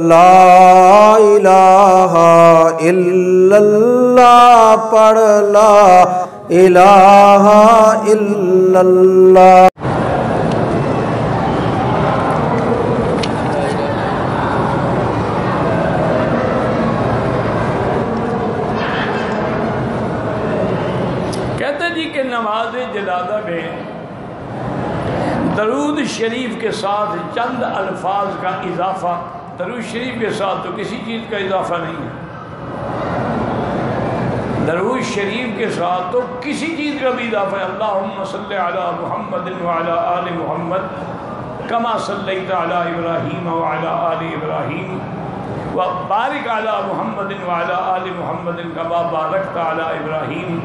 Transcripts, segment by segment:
لا الہ الا اللہ پڑھ لا الہ الا اللہ۔ کہتے جی کہ نماز جنازہ میں درود شریف کے ساتھ چند الفاظ کا اضافہ، درود شریف کے ساتھ تو کسی چیز کا اضافہ نہیں ہے، درود شریف کے ساتھ تو کسی چیز کا بھی اضافہ ہے۔ اللہم صلی علی محمد وعلی آل محمد کما صلیت علی ابراہیم وعلی آل ابراہیم وبارک علی محمد وعلی آل محمد کما بارکت علی ابراہیم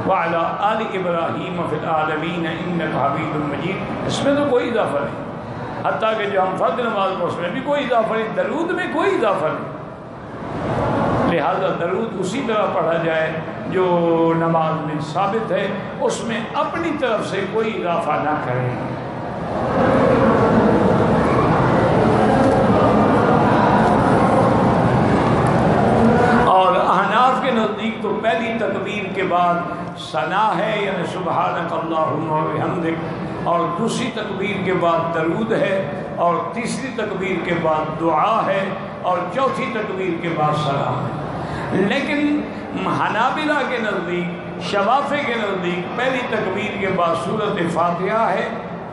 وعلی آل ابراہیم فی العالمین انک حمید مجید۔ اس میں تو کوئی اضافہ نہیں، حتیٰ کہ جو ہم فرض نماز میں اس میں بھی کوئی اضافہ نہیں، درود میں کوئی اضافہ نہیں۔ لہذا درود اسی طرح پڑھا جائے جو نماز میں ثابت ہے، اس میں اپنی طرف سے کوئی اضافہ نہ کریں۔ اور احناف کے نزدیک تو پہلی تکبیر کے بعد ثنا ہے، یعنی سبحانک اللہم وبحمدک، اور دوسری تکبیر کے بعد درود ہے، اور تیسری تکبیر کے بعد دعا ہے، اور چوتھی تکبیر کے بعد سلام ہے۔ لیکن حنابلہ کے نزدیک، شوافی کے نزدیک پہلی تکبیر کے بعد سورۃ فاتحہ ہے،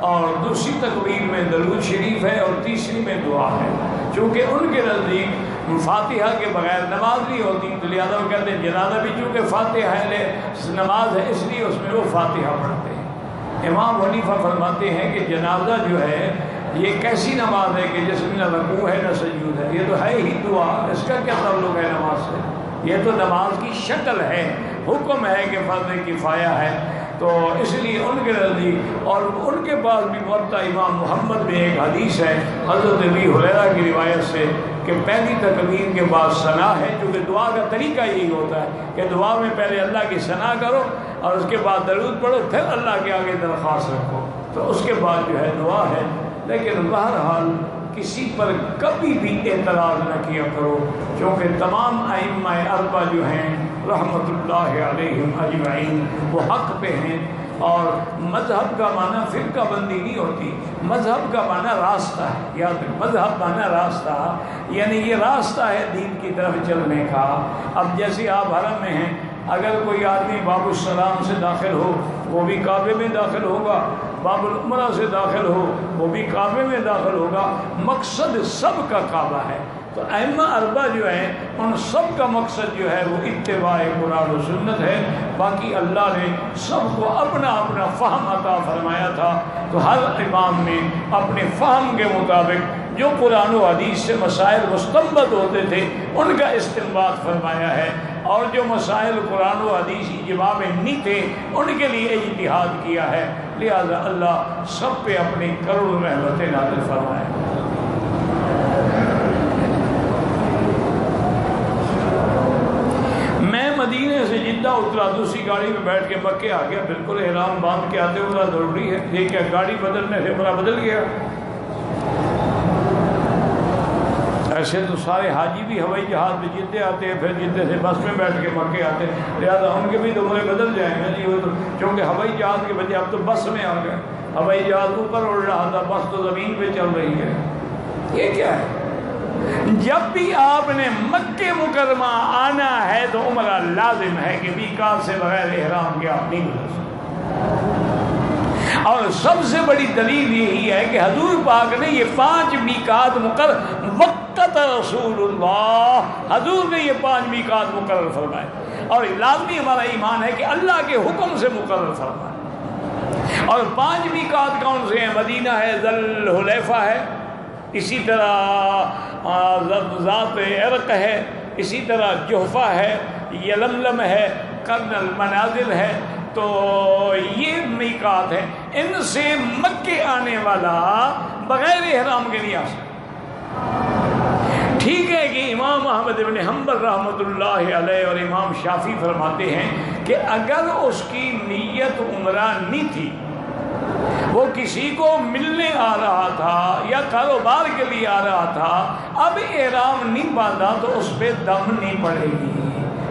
اور دوسری تکبیر میں درود شریف ہے، اور تیسری میں دعا ہے۔ چونکہ ان کے نزدیک فاتحہ کے بغیر نماز نہیں ہوتی، تو لہٰذا وہ کہتے ہیں جنازہ بھی چونکہ فاتحہ ہے نماز ہے، اس لیے اس میں وہ فاتحہ پڑھتے ہیں۔ امام حنیفہ فرماتے ہیں کہ جنازہ جو ہے یہ کیسی نماز ہے کہ جس میں نہ رکوع ہے نہ سجود ہے، یہ تو ہے ہی دعا، اس کا کیا تعلق ہے نماز سے؟ یہ تو نماز کی شکل ہے، حکم ہے کہ فرض کفایہ ہے۔ تو اس لیے ان کے نزدیک، اور ان کے پاس بھی موطا امام محمد میں ایک حدیث ہے حضرت ابی ہریرہ کی روایت سے کہ پہلی تکبیر کے بعد ثنا ہے، کیونکہ دعا کا طریقہ یہی ہوتا ہے کہ دعا میں پہلے اللہ کی ثنا کرو اور اس کے بعد درود پڑھو، پھر اللہ کے آگے درخواست رکھو، تو اس کے بعد جو ہے دعا ہے۔ لیکن بہرحال کسی پر کبھی بھی اعتراض نہ کیا کرو، کیونکہ تمام ائمہ اربعہ جو ہیں رحمۃ اللہ علیہم اجمعین وہ حق پہ ہیں، اور مذہب کا معنی فرقہ بندی نہیں ہوتی، مذہب کا معنی راستہ ہے، یاد رکھیں مذہب معنی راستہ، یعنی یہ راستہ ہے دین کی طرف چلنے کا۔ اب جیسے آپ حرم میں ہیں، اگر کوئی آدمی باب السلام سے داخل ہو وہ بھی کعبے میں داخل ہوگا، باب العمرہ سے داخل ہو وہ بھی کعبے میں داخل ہوگا، مقصد سب کا کعبہ ہے۔ تو ائمہ اربعہ جو ہیں ان سب کا مقصد جو ہے وہ اتباع قرآن و سنت ہے۔ باقی اللہ نے سب کو اپنا اپنا فہم عطا فرمایا تھا، تو ہر امام نے اپنے فہم کے مطابق جو قرآن و حدیث سے مسائل مستنبط ہوتے تھے ان کا استنباط فرمایا ہے، اور جو مسائل قرآن و حدیث اجماع میں نہیں تھے ان کے لیے اجتہاد کیا ہے۔ لہذا اللہ سب پہ اپنی کروڑ رحمتیں نازل فرمائے۔ میں مدینے سے جدہ اترا، دوسری گاڑی میں بیٹھ کے مکے آ گیا، بالکل احرام باندھ کے آتے ہونا ضروری ہے، یہ کیا گاڑی بدلنے سے بڑا بدل گیا؟ ایسے تو سارے حاجی بھی ہوائی جہاز میں جدے آتے ہیں، پھر جدے سے بس میں بیٹھ کے مکے آتے ہیں، لہٰذا ان کے بھی تو عمرے بدل جائیں گے جی، وہ تو کیونکہ ہوائی جہاز کے بجائے اب تو بس میں آ گئے، ہوائی جہاز اوپر اڑ رہا تھا، بس تو زمین پہ چل رہی ہے۔ یہ کیا ہے؟ جب بھی آپ نے مکہ مکرمہ آنا ہے تو عمرہ لازم ہے کہ میقات سے بغیر احرام کے آپ نہیں گزر سکتے، اور سب سے بڑی دلیل یہی ہے کہ حضور پاک نے یہ 5 میقات مقرر وقت رسول اللہ، حضور نے یہ 5 میقات مقرر فرمائے، اور لازمی ہمارا ایمان ہے کہ اللہ کے حکم سے مقرر فرمائے۔ اور 5 میقات کون سے ہیں؟ مدینہ ہے، ذل حلیفہ ہے، اسی طرح ذات عرق ہے، اسی طرح جحفہ ہے، یلملم ہے، قرن المنازل ہے، تو یہ میقات ہیں، ان سے مکے آنے والا بغیر احرام کے نہیں آ سکتا۔ ٹھیک ہے کہ امام احمد بن حنبل رحمۃ اللہ علیہ اور امام شافعی فرماتے ہیں کہ اگر اس کی نیت عمرہ نہیں تھی وہ کسی کو ملنے آ رہا تھا یا کاروبار کے لیے آ رہا تھا، اب احرام نہیں باندھا تو اس پہ دم نہیں پڑے گی،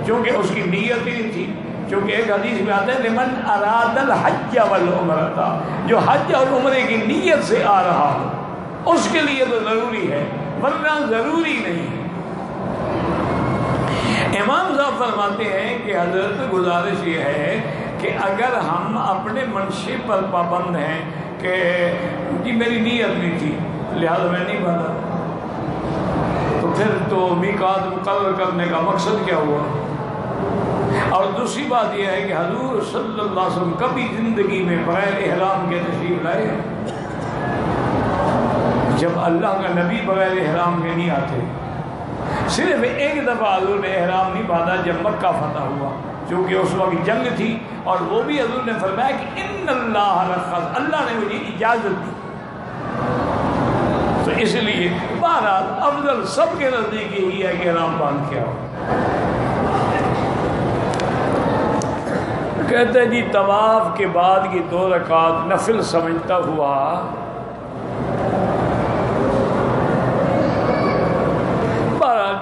کیونکہ اس کی نیت ہی نہیں تھی۔ کیونکہ ایک حدیث میں آتا ہے لمن اراد الحج والعمرہ، جو حج اور عمرے کی نیت سے آ رہا ہو اس کے لیے تو ضروری ہے، ورنہ ضروری نہیں ہے۔ امام صاحب فرماتے ہیں کہ حضرت گزارش یہ ہے کہ اگر ہم اپنے منشے پر پابند ہیں کہ جی میری نیت نہیں تھی لہذا میں نہیں باندھا، تو پھر تو میقات مقرر کرنے کا مقصد کیا ہوا؟ اور دوسری بات یہ ہے کہ حضور صلی اللہ علیہ وسلم کبھی زندگی میں بغیر احرام کے تشریف لائے؟ جب اللہ کا نبی بغیر احرام کے نہیں آتے۔ صرف ایک دفعہ حضور نے احرام نہیں باندھا جب مکہ فتح ہوا، کیونکہ اس وقت جنگ تھی، اور وہ بھی حضور نے فرمایا کہ ان اللہ رخص، اللہ نے مجھے اجازت دی۔ تو اس لیے بہرحال افضل سب کے نزدیک یہی ہے کہ احرام باندھ کے آؤ۔ کہتے جی طواف کے بعد کی 2 رکعت نفل سمجھتا ہوا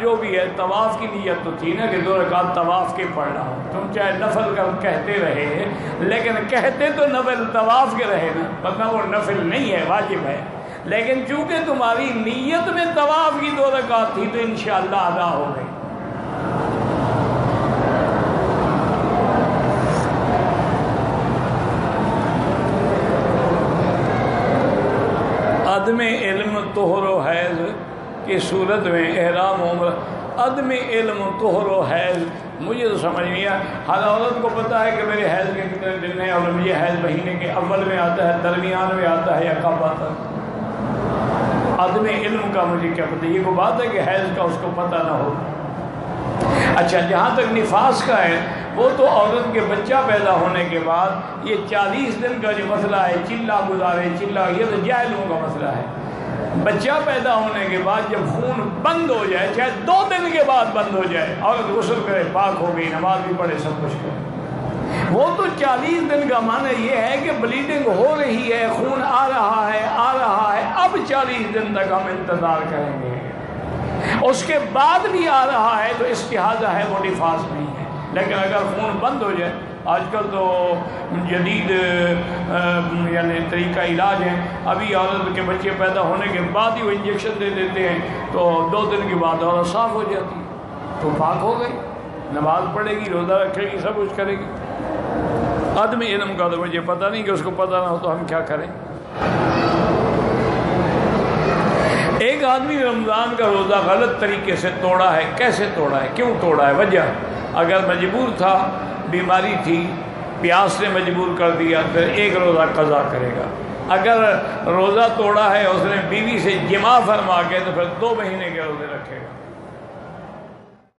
جو بھی ہے، طواف کی نیت تو تھی نا کہ 2 رکعت طواف کے پڑھنا ہو، تم چاہے نفل کا کہتے رہے لیکن کہتے تو نفل طواف کے رہے نا، ورنہ وہ نفل نہیں ہے، واجب ہے، لیکن چونکہ تمہاری نیت میں طواف کی 2 رکعت تھی تو انشاءاللہ ادا ہو گئی۔ عدم علم طہر و حیض کی صورت میں احرام عمرہ، عدم علم طہر و حیض مجھے تو سمجھ نہیں آیا۔ ہر عورت کو پتہ ہے کہ میرے حیض کے کتنے دن ہیں، اور مجھے حیض مہینے کے اول میں آتا ہے، درمیان میں آتا ہے، یا کب آتا ہے؟ عدم علم کا مجھے کیا پتہ؟ یہ کوئی بات ہے کہ حیض کا اس کو پتہ نہ ہو؟ اچھا جہاں تک نفاس کا ہے، وہ تو عورت کے بچہ پیدا ہونے کے بعد یہ 40 دن کا جو مسئلہ ہے، چلہ گزارے چلہ، یہ تو جاہلوں کا مسئلہ ہے۔ بچہ پیدا ہونے کے بعد جب خون بند ہو جائے، چاہے 2 دن کے بعد بند ہو جائے، عورت غسل کرے، پاک ہو گئی، نماز بھی پڑھے، سب کچھ کرے، وہ تو 40 دن کا معنی یہ ہے کہ بلیڈنگ ہو رہی ہے، خون آ رہا ہے، اب 40 دن تک ہم انتظار کریں گے، اس کے بعد بھی آ رہا ہے تو استحاضہ ہے، وہ نفاس نہیں ہے۔ لیکن اگر خون بند ہو جائے، آج کل تو جدید یعنی طریقہ علاج ہے، ابھی عورت کے بچے پیدا ہونے کے بعد ہی وہ انجیکشن دے دیتے ہیں، تو 2 دن کے بعد عورت صاف ہو جاتی، تو پاک ہو گئی، نماز پڑھے گی، روزہ رکھے گی، سب کچھ کرے گی۔ عدم علم کا تو مجھے پتہ نہیں، کہ اس کو پتہ نہ ہو تو ہم کیا کریں۔ ایک آدمی رمضان کا روزہ غلط طریقے سے توڑا ہے، کیسے توڑا ہے، کیوں توڑا ہے، وجہ؟ اگر مجبور تھا، بیماری تھی، پیاس نے مجبور کر دیا، پھر 1 روزہ قضا کرے گا۔ اگر روزہ توڑا ہے اس نے بیوی سے جماع فرما کے، تو پھر 2 مہینے کے روزے رکھے گا۔